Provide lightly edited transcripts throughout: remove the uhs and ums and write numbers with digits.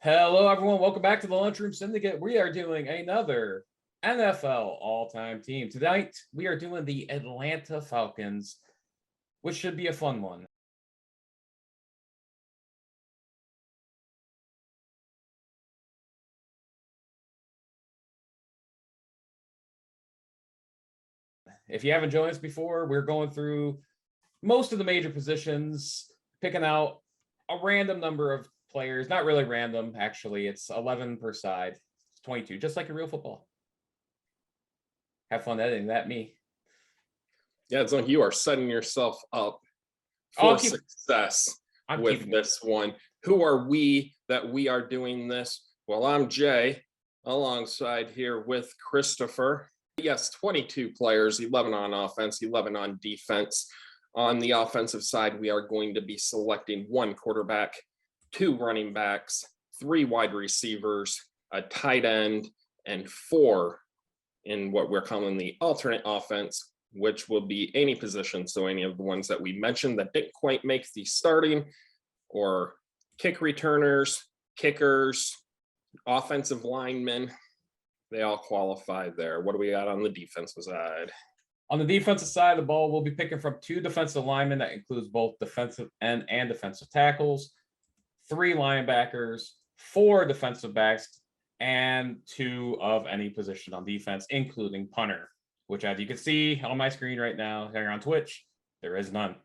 Hello, everyone. Welcome back to the Lunchroom Syndicate. We are doing another NFL all-time team. Tonight, we are doing the Atlanta Falcons, which should be a fun one. If you haven't joined us before, we're going through most of the major positions, picking out a random number of players. Not really random, actually. It's 11 per side. It's 22, just like a real football. Have fun editing that, me. Yeah, it's like you are setting yourself up for success with this one. Who are we that we are doing this? Well, I'm Jay, alongside here with Christopher. Yes, 22 players, 11 on offense, 11 on defense. On the offensive side, we are going to be selecting one quarterback, two running backs, three wide receivers, a tight end, and four in what we're calling the alternate offense, which will be any position. So any of the ones that we mentioned that didn't quite make the starting, or kick returners, kickers, offensive linemen, they all qualify there. What do we got on the defensive side? On the defensive side of the ball, we'll be picking from two defensive linemen. That includes both defensive end and defensive tackles, three linebackers, four defensive backs, and two of any position on defense, including punter, which, as you can see on my screen right now, here on Twitch, there is none.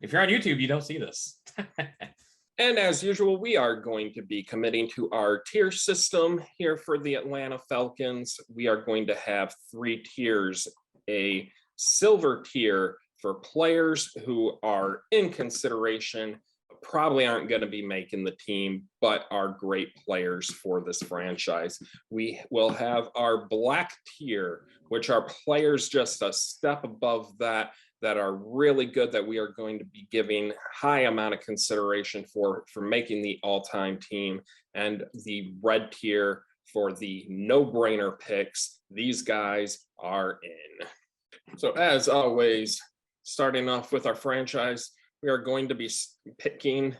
If you're on YouTube, you don't see this. And as usual, we are going to be committing to our tier system here for the Atlanta Falcons. We are going to have three tiers: a silver tier for players who are in consideration, probably aren't going to be making the team, but are great players for this franchise. We will have our black tier, which are players just a step above that are really good, that we are going to be giving high amount of consideration for making the all-time team. And the red tier for the no-brainer picks. These guys are in. So as always, starting off with our franchise, we are going to be picking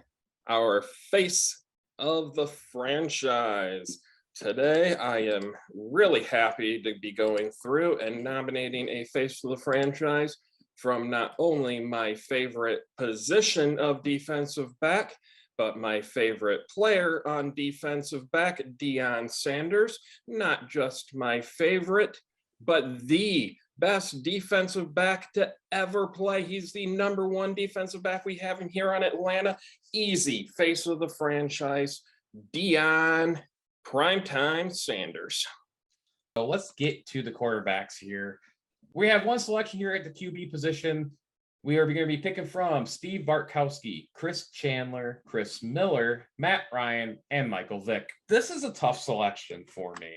our face of the franchise. Today, I am really happy to be going through and nominating a face of the franchise from not only my favorite position of defensive back, but my favorite player on defensive back, Deion Sanders. Not just my favorite, but the best defensive back to ever play. He's the number one defensive back we have in here on Atlanta. Easy face of the franchise, Deion Primetime Sanders. So let's get to the quarterbacks here. We have one selection here at the QB position. We are going to be picking from Steve Bartkowski, Chris Chandler, Chris Miller, Matt Ryan, and Michael Vick. This is a tough selection for me.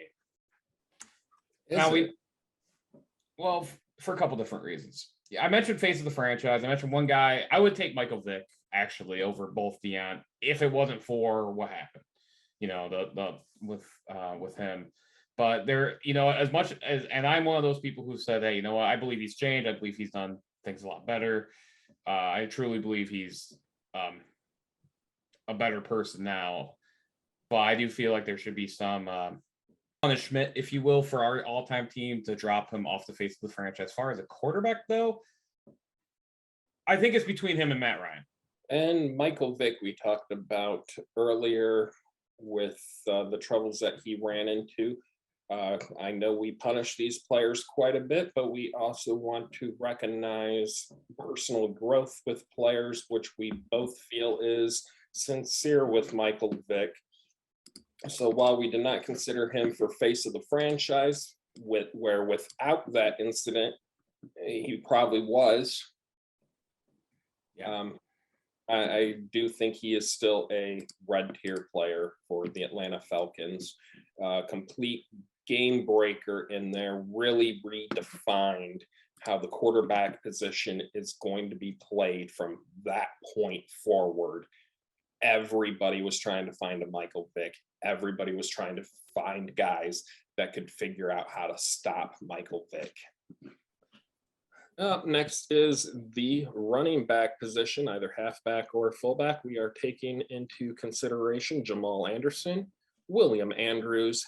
Well, for a couple different reasons. Yeah, I mentioned face of the franchise. I mentioned one guy. I would take Michael Vick actually over both Deion if it wasn't for what happened, with him. But there, as much as, and I'm one of those people who said, hey, I believe he's changed. I believe he's done things a lot better. I truly believe he's a better person now. But I do feel like there should be some punishment, if you will, for our all-time team to drop him off the face of the franchise. As far as a quarterback, though, I think it's between him and Matt Ryan. And Michael Vick, we talked about earlier with the troubles that he ran into. I know we punish these players quite a bit, but we also want to recognize personal growth with players, which we both feel is sincere with Michael Vick. So while we did not consider him for face of the franchise, where without that incident, he probably was. I do think he is still a red tier player for the Atlanta Falcons. Complete game breaker in there, really redefined how the quarterback position is going to be played from that point forward. Everybody was trying to find a Michael Vick. Everybody was trying to find guys that could figure out how to stop Michael Vick. Up next is the running back position, either halfback or fullback. We are taking into consideration Jamal Anderson, William Andrews,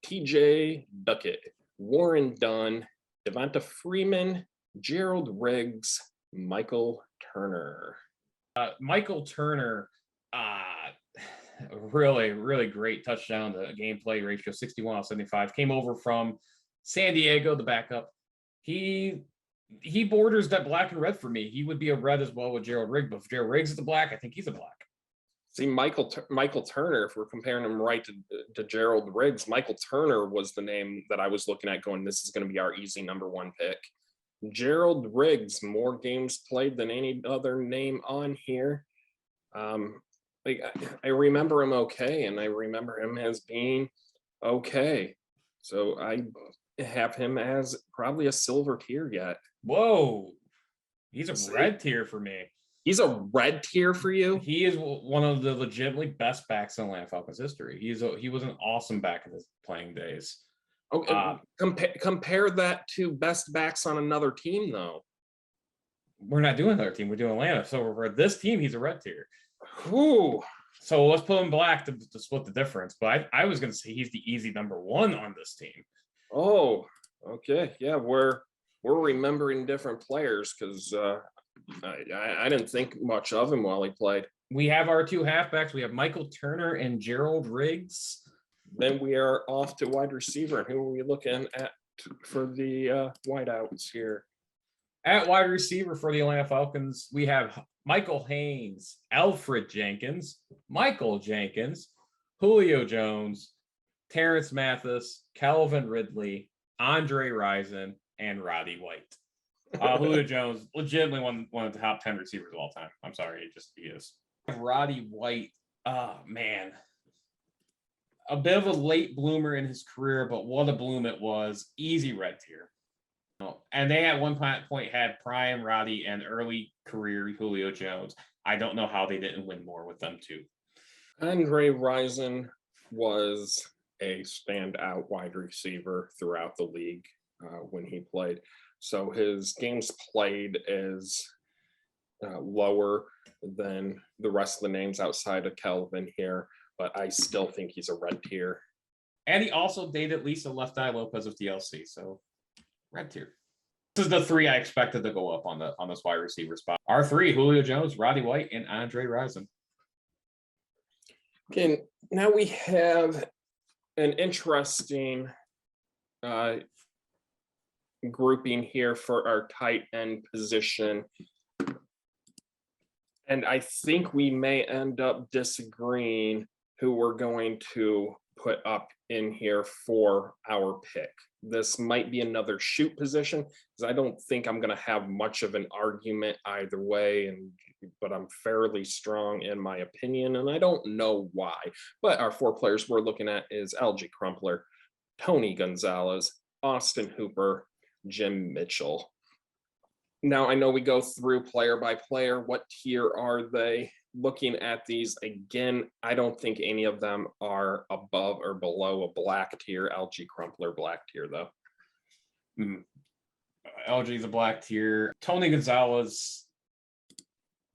TJ Duckett, Warren Dunn, Devonta Freeman, Gerald Riggs, Michael Turner. Michael Turner, really, really great touchdown to gameplay ratio, 61 out of 75. Came over from San Diego, the backup. He borders that black and red for me. He would be a red as well with Gerald Riggs, but if Gerald Riggs is the black, I think he's a black. See, Michael Turner, if we're comparing him right to Gerald Riggs, Michael Turner was the name that I was looking at going, this is going to be our easy number one pick. Gerald Riggs, more games played than any other name on here. I remember him okay, and I remember him as being okay. So I have him as probably a silver tier yet. Whoa, he's a red tier for me. He's a red tier for you? He is one of the legitimately best backs in Atlanta Falcons history. He was an awesome back in his playing days. Okay, compare that to best backs on another team, though. We're not doing another team. We're doing Atlanta. So for this team, he's a red tier. Ooh. So let's put him black to split the difference. But I was going to say he's the easy number one on this team. Oh, okay. Yeah, we're remembering different players because I didn't think much of him while he played. We have our two halfbacks. We have Michael Turner and Gerald Riggs. Then we are off to wide receiver. And who are we looking at for the wideouts here? At wide receiver for the Atlanta Falcons, we have Michael Haynes, Alfred Jenkins, Michael Jenkins, Julio Jones, Terrence Mathis, Calvin Ridley, Andre Rison, and Roddy White. Julio Jones, legitimately one of the top 10 receivers of all time. I'm sorry, he is. Roddy White, man. A bit of a late bloomer in his career, but what a bloom it was. Easy red tier. And they at one point had prime Roddy and early career Julio Jones. I don't know how they didn't win more with them too. Andre Rison was a standout wide receiver throughout the league when he played. So his games played is lower than the rest of the names outside of Kelvin here, but I still think he's a red tier. And he also dated Lisa Left Eye Lopez of TLC, so red tier. This is the three I expected to go up on this wide receiver spot. Our three: Julio Jones, Roddy White, and Andre Rison. Okay, now we have an interesting grouping here for our tight end position. And I think we may end up disagreeing who we're going to put up in here for our pick. This might be another shoot position because I don't think I'm going to have much of an argument either way, but I'm fairly strong in my opinion, and I don't know why. But our four players we're looking at is Algie Crumpler, Tony Gonzalez, Austin Hooper, Jim Mitchell. Now, I know we go through player by player. What tier are they? Looking at these again, I don't think any of them are above or below a black tier. Algie Crumpler, black tier, though. Algie's a black tier. Tony Gonzalez,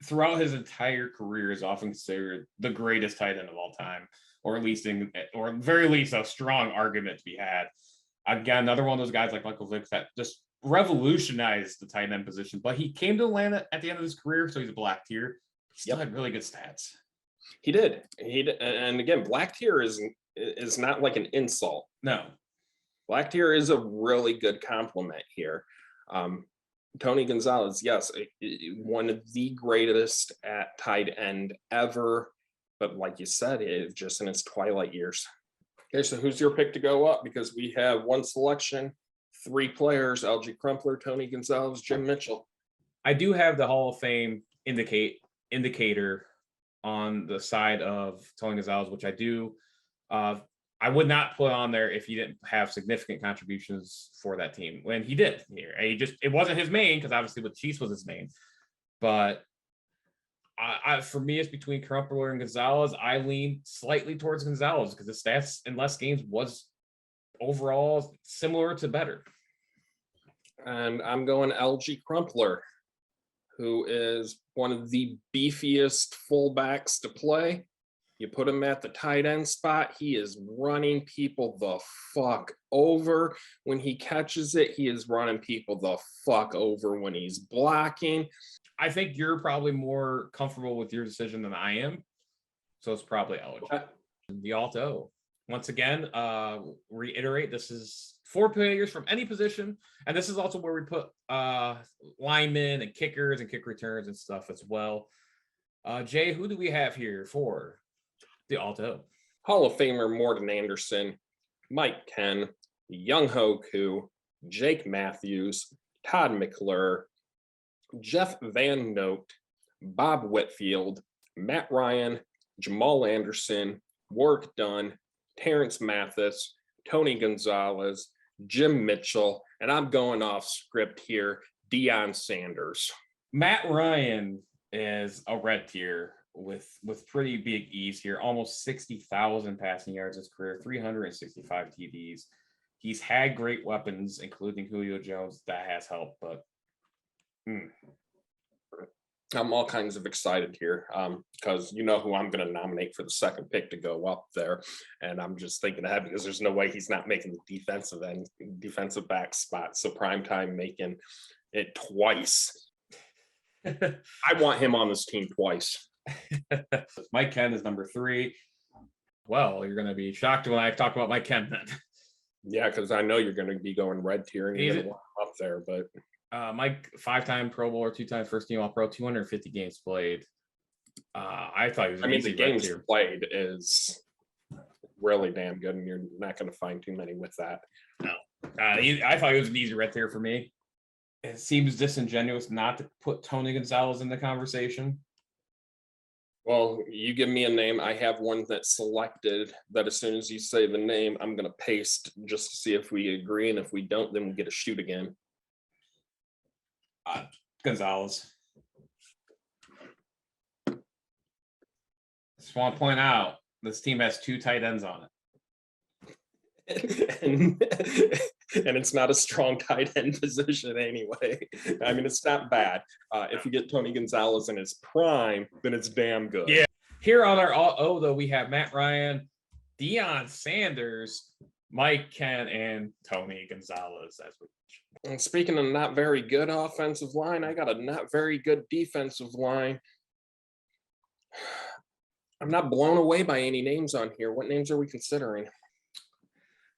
throughout his entire career, is often considered the greatest tight end of all time, or at very least, a strong argument to be had. Again, another one of those guys like Michael Vick that just revolutionized the tight end position, but he came to Atlanta at the end of his career, so he's a black tier. He still had really good stats. He did. And again, black tier is not like an insult. No. Black tier is a really good compliment here. Tony Gonzalez, yes, one of the greatest at tight end ever, but like you said, it's just in its twilight years. Okay, so who's your pick to go up? Because we have one selection, three players: Algie Crumpler, Tony Gonzalez, Jim Mitchell. I do have the Hall of Fame indicator on the side of Tony Gonzalez, which I do. I would not put on there if he didn't have significant contributions for that team. When he did here, it wasn't his main, because obviously with Chiefs was his main. But for me, it's between Crumpler and Gonzalez. I lean slightly towards Gonzalez because the stats in less games was overall similar to better. And I'm going Algie Crumpler, who is one of the beefiest fullbacks to play. You put him at the tight end spot, he is running people the fuck over. When he catches it, he is running people the fuck over when he's blocking. I think you're probably more comfortable with your decision than I am. So it's probably eligible. The Alt-O. Once again, reiterate, this is 4 players from any position. And this is also where we put linemen and kickers and kick returns and stuff as well. Jay, who do we have here for the Alt-O? Hall of Famer Morton Anderson, Mike Ken, Young Ho Koo, Jake Matthews, Todd McClure, Jeff Van Note, Bob Whitfield, Matt Ryan, Jamal Anderson, Warwick Dunn, Terrence Mathis, Tony Gonzalez, Jim Mitchell, and I'm going off script here, Deion Sanders. Matt Ryan is a red tier with pretty big ease here, almost 60,000 passing yards his career, 365 TDs. He's had great weapons, including Julio Jones. That has helped, but I'm all kinds of excited here because you know who I'm going to nominate for the second pick to go up there. And I'm just thinking ahead because there's no way he's not making the defensive back spot. So Primetime making it twice. I want him on this team twice. Mike Ken is number 3. Well, you're going to be shocked when I talk about Mike Ken then. Yeah, because I know you're going to be going red tier and you're going to want him up there. But Mike, 5-time Pro Bowler, 2 times first team All-Pro, 250 games played. I thought he was. The games played is really damn good, and you're not going to find too many with that. No, I thought it was an easy red tier for me. It seems disingenuous not to put Tony Gonzalez in the conversation. Well, you give me a name. I have one that's selected that as soon as you say the name, I'm going to paste just to see if we agree. And if we don't, then we get a shoot again. Gonzalez. Just want to point out, this team has 2 tight ends on it. And it's not a strong tight end position anyway. I mean, it's not bad. If you get Tony Gonzalez in his prime, then it's damn good. Yeah. Here on our though, we have Matt Ryan, Deion Sanders, Mike Ken, and Tony Gonzalez. And speaking of not very good offensive line, I got a not very good defensive line. I'm not blown away by any names on here. What names are we considering?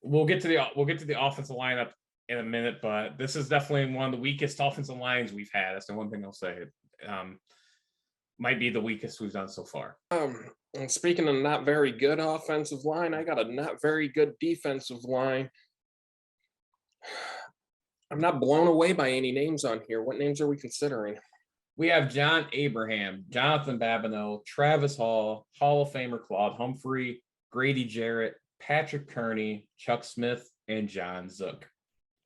We'll get to the offensive lineup in a minute, but this is definitely one of the weakest offensive lines we've had. That's the one thing I'll say. Might be the weakest we've done so far. And speaking of not very good offensive line, I got a not very good defensive line. I'm not blown away by any names on here. What names are we considering? We have John Abraham, Jonathan Babineau, Travis Hall, Hall of Famer Claude Humphrey, Grady Jarrett, Patrick Kearney, Chuck Smith, and John Zook.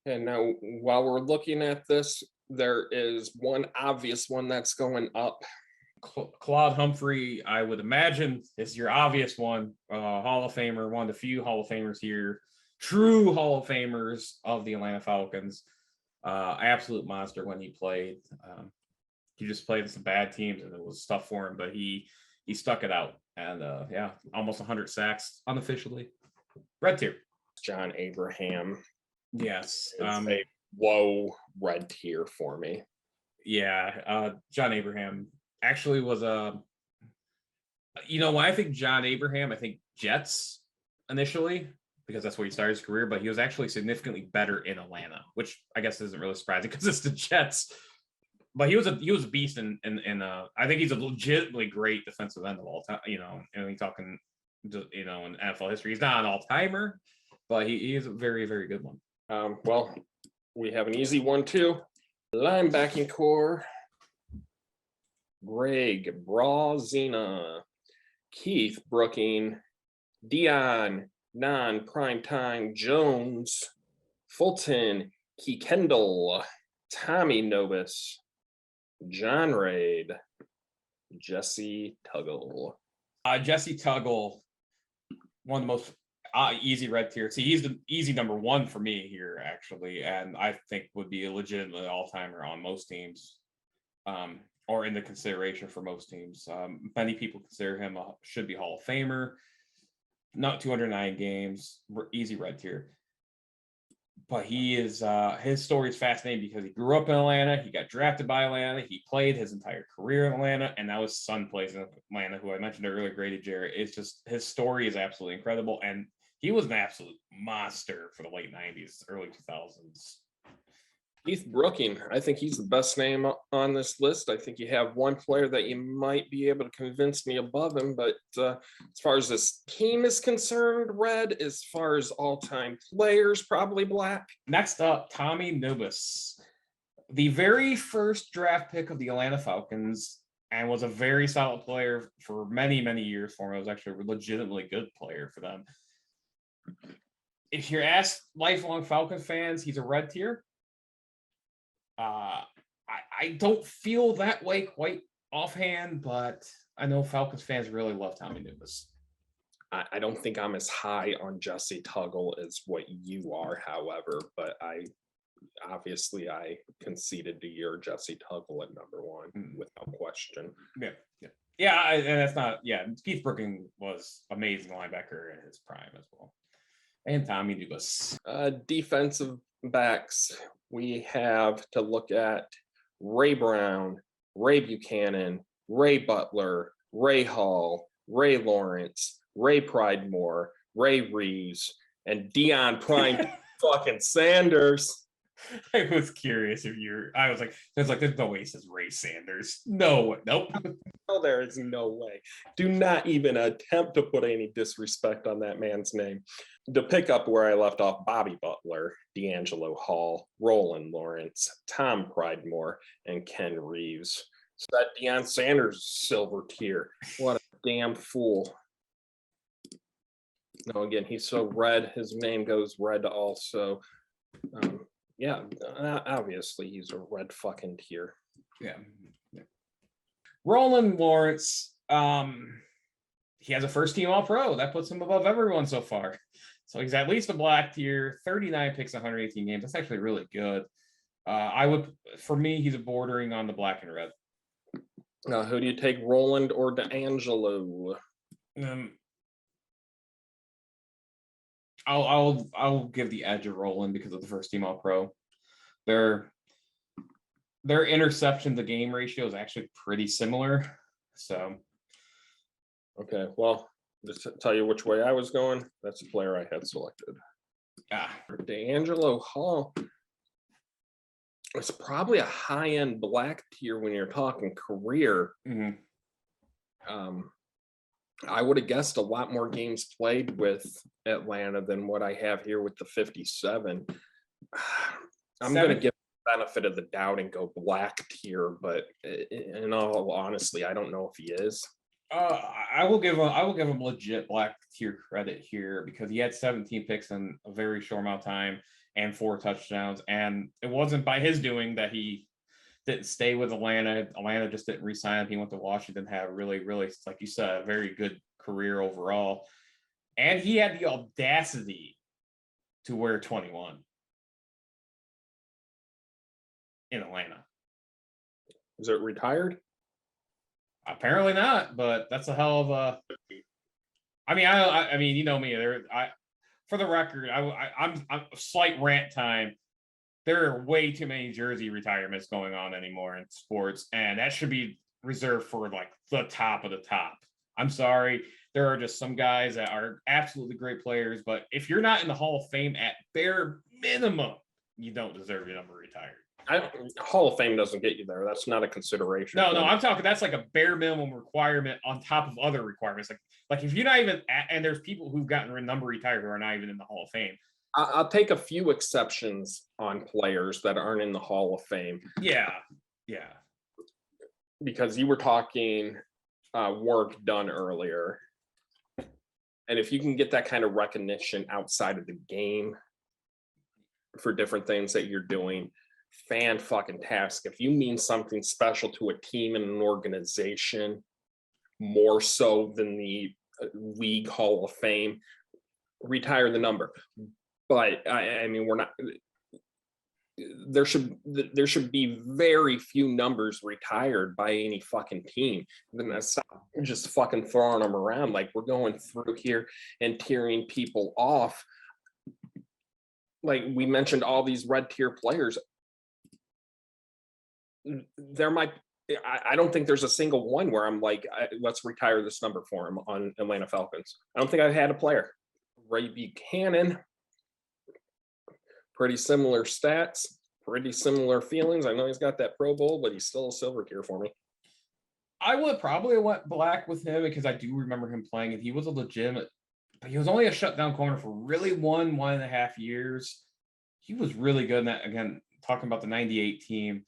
And now, while we're looking at this, there is one obvious one that's going up. Claude Humphrey, I would imagine, is your obvious one. Hall of Famer, one of the few Hall of Famers here. True Hall of Famers of the Atlanta Falcons. Absolute monster when he played. He just played some bad teams, and it was tough for him, but he stuck it out. And almost 100 sacks unofficially. Red tier. John Abraham. Yes. It's a low red tier for me. Yeah. John Abraham actually was when I think John Abraham, I think Jets initially, because that's where he started his career, but he was actually significantly better in Atlanta, which I guess isn't really surprising because it's the Jets. But he was a beast in I think he's a legitimately great defensive end of all time, and we're talking in NFL history. He's not an all-timer, but he is a very, very good one. Well, we have an easy one too. Linebacking core. Greg Brazina, Keith Brooking, Dion Non-Primetime Jones, Fulton, Key Kendall, Tommy Novus, John Raid, Jesse Tuggle. Jesse Tuggle, one of the most easy red tier. See, he's the easy number 1 for me here, actually, and I think would be a legitimate all-timer on most teams. or in the consideration for most teams. Many people consider him should be Hall of Famer. Not 209 games, easy red tier. But he is his story is fascinating because he grew up in Atlanta, he got drafted by Atlanta, he played his entire career in Atlanta, and now his son plays in Atlanta, who I mentioned earlier, Grady Jarrett. It's just his story is absolutely incredible, and he was an absolute monster for the late 90s, early 2000s. Keith Brooking, I think he's the best name on this list. I think you have one player that you might be able to convince me above him, but as far as this team is concerned, red. As far as all-time players, probably black. Next up, Tommy Nubis, the very first draft pick of the Atlanta Falcons, and was a very solid player for many, many years for him. It was actually a legitimately good player for them. If you're asked lifelong Falcons fans, he's a red tier. I don't feel that way quite offhand, but I know Falcons fans really love Tommy Nubis. I don't think I'm as high on Jesse Tuggle as what you are, however, but I conceded to your Jesse Tuggle at number one without question. Yeah, and that's not. Yeah, Keith Brooking was amazing linebacker in his prime as well, and Tommy Nubis. Defensive backs, we have to look at Ray Brown, Ray Buchanan, Ray Butler, Ray Hall, Ray Lawrence, Ray Pridemore, Ray Reeves, and Deion Prime fucking Sanders. I was curious if I was like, there's no way he says Ray Sanders. No, nope. No, there is no way. Do not even attempt to put any disrespect on that man's name. To pick up where I left off, Bobby Butler, D'Angelo Hall, Roland Lawrence, Tom Pridemore, and Ken Reeves. So that Deion Sanders silver tier. What a damn fool. No, again, he's so red. His name goes red also. Yeah, obviously he's a red fucking tier. Yeah. Roland Lawrence, he has a first team All-Pro. That puts him above everyone so far. So he's at least a black tier, 39 picks, 118 games. That's actually really good. For me, he's bordering on the black and red. Now, who do you take, Roland or D'Angelo? I'll give the edge of Roland because of the first team All-Pro. Their interception to game ratio is actually pretty similar. So, okay, well, just to tell you which way I was going, that's the player I had selected. D'Angelo Hall. It's probably a high-end black tier when you're talking career. Mm-hmm. I would have guessed a lot more games played with Atlanta than what I have here with the 57. I'm going to give the benefit of the doubt and go black tier, but in all honesty, I don't know if he is. I will give him legit black tier credit here because he had 17 picks in a very short amount of time and 4 touchdowns, and it wasn't by his doing that he didn't stay with Atlanta. Atlanta just didn't re-sign him. He went to Washington, had a really, really, like you said, a very good career overall. And he had the audacity to wear 21 in Atlanta. Is it retired? Apparently not, but that's a hell of a. I mean, you know me. For the record, I'm slight rant time. There are way too many jersey retirements going on anymore in sports, and that should be reserved for like the top of the top. I'm sorry. There are just some guys that are absolutely great players, but if you're not in the Hall of Fame at bare minimum, you don't deserve your number retired. Hall of Fame doesn't get you there. That's not a consideration. No, I'm talking that's like a bare minimum requirement on top of other requirements. Like if you're not even and there's people who've gotten number retired who are not even in the Hall of Fame. I'll take a few exceptions on players that aren't in the Hall of Fame. Yeah. Because you were talking work done earlier. And if you can get that kind of recognition outside of the game for different things that you're doing, fan-fucking-tastic. If you mean something special to a team and an organization, more so than the League Hall of Fame, retire the number. But I mean, we're not. there should be very few numbers retired by any fucking team. Then that's just fucking throwing them around like we're going through here and tearing people off. Like we mentioned, all these red tier players. I don't think there's a single one where I'm like, let's retire this number for him on Atlanta Falcons. I don't think I've had a player. Ray Buchanan, pretty similar stats, pretty similar feelings. I know he's got that Pro Bowl, but he's still a silver tier for me. I would probably went black with him because I do remember him playing, and he was a legitimate, but he was only a shutdown corner for really 1.5 years. He was really good in that. Again, talking about the '98 team,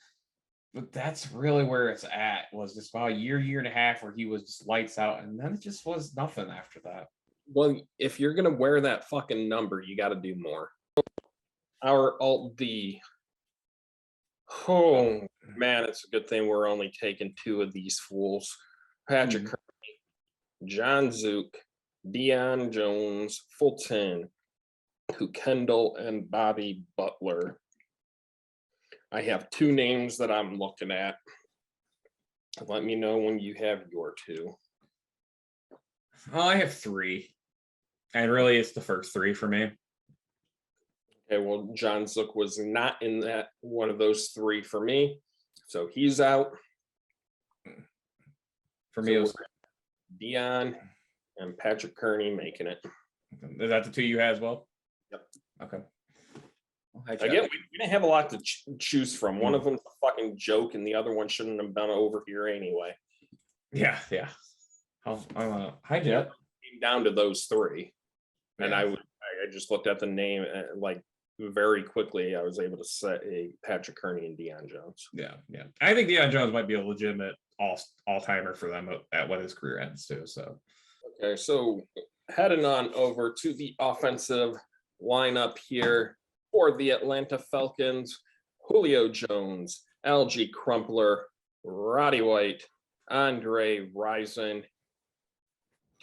but that's really where it's at. Was just about a year and a half where he was just lights out, and then it just was nothing after that. Well, if you're gonna wear that fucking number, you got to do more. Our Alt D. Oh man, it's a good thing we're only taking 2 of these fools. Patrick Kearney, John Zook, Deion Jones, Fulton, Kendall, and Bobby Butler. I have 2 names that I'm looking at. Let me know when you have your 2. Oh, I have 3. And really, it's the first 3 for me. Okay, well, John Zook was not in that one of those 3 for me. So he's out. For me, it was Deion and Patrick Kearney making it. Is that the 2 you had as well? Yep. Okay. Again, we didn't have a lot to choose from. One of them's a fucking joke, and the other one shouldn't have been over here anyway. Yeah. Hi, Jet. Came down to those 3, and I just looked at the name and like very quickly. I was able to set a Patrick Kearney and Deion Jones. Yeah. I think Deion Jones might be a legitimate all timer for them at when his career ends too. So. Okay, so heading on over to the offensive lineup here for the Atlanta Falcons: Julio Jones, Algie Crumpler, Roddy White, Andre Rison,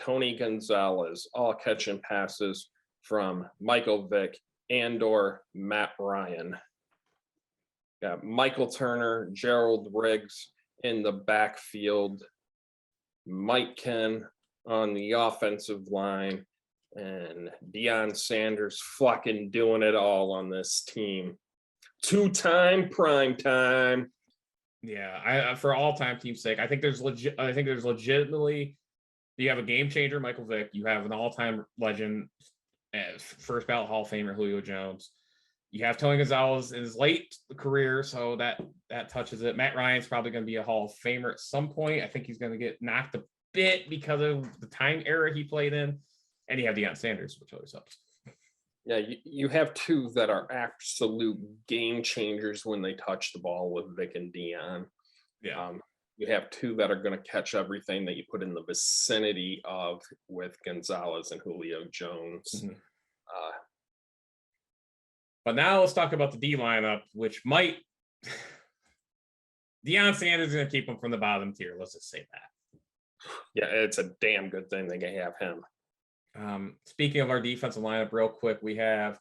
Tony Gonzalez, all catching passes from Michael Vick and/or Matt Ryan. Got Michael Turner, Gerald Riggs in the backfield, Mike Ken on the offensive line, and Deion Sanders fucking doing it all on this team. 2-time prime time. Yeah, for all-time team's sake, I think there's legitimately, you have a game changer, Michael Vick. You have an all-time legend, first ballot Hall of Famer, Julio Jones. You have Tony Gonzalez in his late career, so that touches it. Matt Ryan's probably going to be a Hall of Famer at some point. I think he's going to get knocked a bit because of the time era he played in. And you have Deion Sanders, which always helps. Yeah, you have 2 that are absolute game changers when they touch the ball with Vic and Deion. Yeah. You have 2 that are going to catch everything that you put in the vicinity of with Gonzalez and Julio Jones. Mm-hmm. But now let's talk about the D lineup, which might Deion Sanders is going to keep him from the bottom tier. Let's just say that. Yeah, it's a damn good thing they can have him. Speaking of our defensive lineup, real quick, we have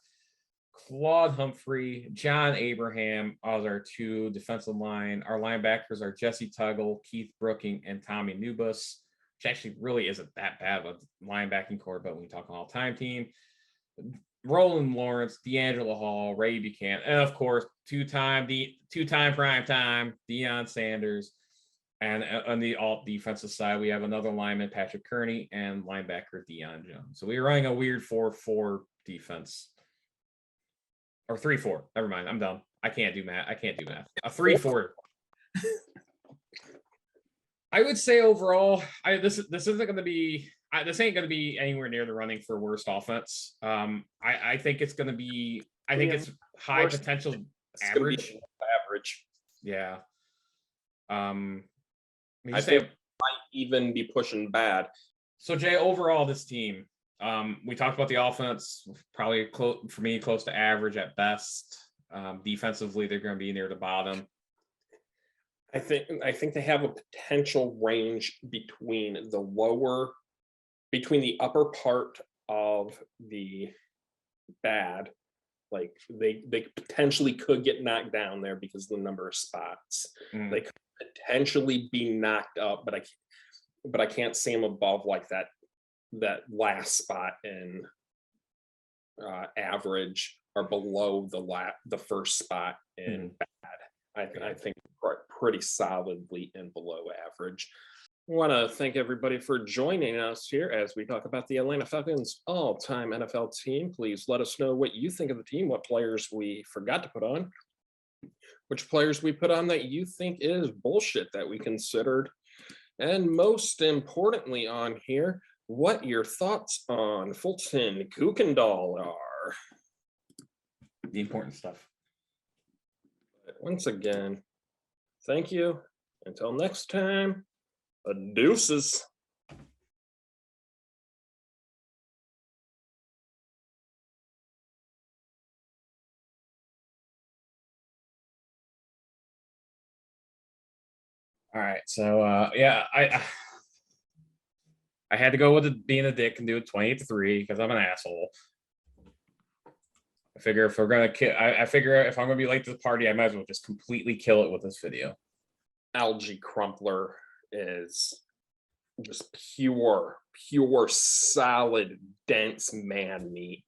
Claude Humphrey, John Abraham as our 2 defensive line. Our linebackers are Jesse Tuggle, Keith Brooking, and Tommy Nubus, which actually really isn't that bad of a linebacking core, but when we talk all-time team, Roland Lawrence, D'Angelo Hall, Ray Buchanan, and of course, two-time primetime Deion Sanders. And on the alt defensive side, we have another lineman, Patrick Kearney, and linebacker Deion Jones. So we're running a weird 4-4 defense. Or 3-4. Never mind. I'm done. I can't do math. A 3-4. I would say overall, this isn't going to be. This ain't going to be anywhere near the running for worst offense. I think it's going to be. I think it's high worst, potential average. Average. Yeah. I think it might even be pushing bad. So Jay, overall, this team, we talked about the offense, probably for me close to average at best. Defensively, they're going to be near the bottom. I think they have a potential range between the upper part of the bad Like they potentially could get knocked down there because of the number of spots. They could potentially be knocked up, but I can't see them above like that last spot in average or below the first spot in bad. I think pretty solidly in below average. I want to thank everybody for joining us here as we talk about the Atlanta Falcons all-time NFL team. Please let us know what you think of the team, what players we forgot to put on, which players we put on that you think is bullshit that we considered, and most importantly on here, what your thoughts on Fulton Kuykendall are. The important stuff. Once again, thank you. Until next time, deuces. All right, so yeah, I had to go with being a dick and do it 28-3 because I'm an asshole. I figure if we're gonna I figure if I'm gonna be late to the party, I might as well just completely kill it with this video. Algae Crumpler is just pure, solid, dense man meat.